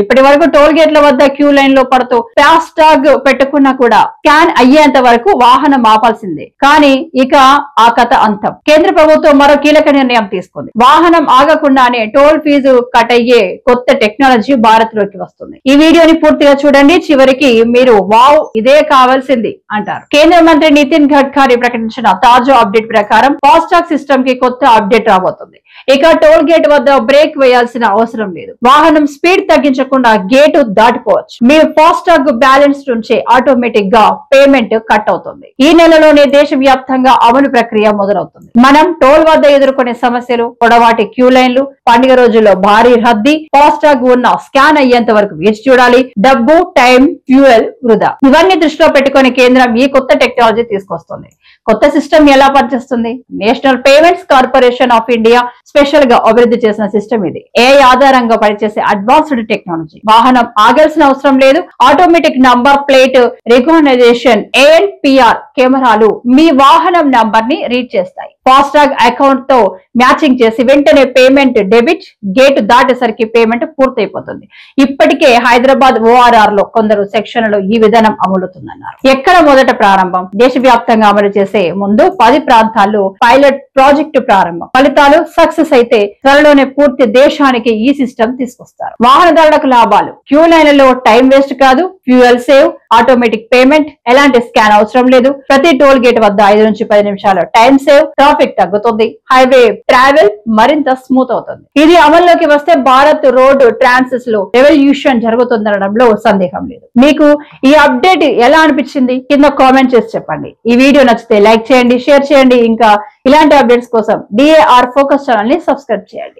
ఇప్పటి వరకు టోల్ గేట్ల వద్ద క్యూ లైన్ లో పడుతూ ఫాస్ట్ ట్యాగ్ పెట్టుకున్నా కూడా స్కాన్ అయ్యేంత వరకు వాహనం ఆపాల్సిందే. కానీ ఇక ఆ కథ అంతం. కేంద్ర ప్రభుత్వం మరో కీలక నిర్ణయం తీసుకుంది. వాహనం ఆగకుండానే టోల్ ఫీజు కట్ అయ్యే కొత్త టెక్నాలజీ భారత్ లోకి వస్తుంది. ఈ వీడియోని పూర్తిగా చూడండి. చివరికి మీరు వావ్ ఇదే కావాల్సింది అంటారు. కేంద్ర మంత్రి నితిన్ గడ్కరీ ప్రకటించిన తాజా అప్డేట్ ప్రకారం ఫాస్ట్ ట్యాగ్ సిస్టమ్ కి కొత్త అప్డేట్ రాబోతుంది. ఇక టోల్ గేట్ వద్ద బ్రేక్ వేయాల్సిన అవసరం లేదు. వాహనం స్పీడ్ తగ్గించకుండా గేటు దాటిపోవచ్చు. మీ ఫాస్ట్ ట్యాగ్ బ్యాలెన్స్ నుంచే ఆటోమేటిక్ గా పేమెంట్ కట్ అవుతుంది. ఈ నెలలోనే దేశవ్యాప్తంగా అమలు ప్రక్రియ మొదలవుతుంది. మనం టోల్ వద్ద ఎదుర్కొనే సమస్యలు, పొడవాటి క్యూ లైన్లు, పండుగ రోజుల్లో భారీ రద్దీ, ఫాస్ట్ ట్యాగ్ ఉన్న స్కాన్ అయ్యేంత వరకు వేచి చూడాలి, డబ్బు, టైం, ఫ్యూయల్ వృధా, ఇవన్నీ దృష్టిలో పెట్టుకుని కేంద్రం ఈ కొత్త టెక్నాలజీ తీసుకొస్తుంది. కొత్త సిస్టమ్ ఎలా పనిచేస్తుంది? National payments corporation of India special గా అభివృద్ధి చేసిన సిస్టమ్ ఇది. ఏఐ ఆధారంగా పనిచేసే అడ్వాన్స్డ్ టెక్నాలజీ. వాహనం ఆగాల్సిన అవసరం లేదు. Automatic number plate recognition, ANPR కెమెరాలు మీ వాహనం నంబర్ ని రీడ్ చేస్తాయి. ఫాస్ట్ ట్యాగ్ అకౌంట్ తో మ్యాచింగ్ చేసి వెంటనే పేమెంట్ డెబిట్, గేట్ దాటేసరికి పేమెంట్ పూర్తయిపోతుంది. ఇప్పటికే హైదరాబాద్ ORR లో కొందరు సెక్షన్లలో ఈ విధానం అమలుతుందన్నారు. ఎక్కడ మొదట ప్రారంభం? దేశవ్యాప్తంగా అమలు చేసే ముందు 10 ప్రాంతాల్లో పైలట్ ప్రాజెక్టు ప్రారంభం. ఫలితాలు సక్సెస్ అయితే త్వరలోనే పూర్తి దేశానికి ఈ సిస్టమ్ తీసుకొస్తారు. వాహనదారులకు లాభాలు: క్యూ లైన్లలో టైం వేస్ట్ కాదు, ఫ్యూయల్ సేవ్, ఆటోమేటిక్ పేమెంట్, ఎలాంటి స్కాన్ అవసరం లేదు. ప్రతి టోల్ గేట్ వద్ద 5 నుంచి 10 నిమిషాలు టైం సేవ్, ట్రాఫిక్ తగ్గుతుంది, హైవే ట్రావెల్ మరింత స్మూత్ అవుతుంది. ఇది అమల్లోకి వస్తే భారత్ రోడ్ ట్రాన్సిస్ లో రెవల్యూషన్ జరుగుతుందనడంలో సందేహం లేదు. మీకు ఈ అప్డేట్ ఎలా అనిపించింది? కింద కామెంట్ చేసి చెప్పండి. ఈ వీడియో నచ్చితే లైక్ చేయండి, షేర్ చేయండి. ఇంకా ఇలాంటి అప్డేట్స్ కోసం DAR ఫోకస్ ఛానల్ ని సబ్స్క్రైబ్ చేయండి.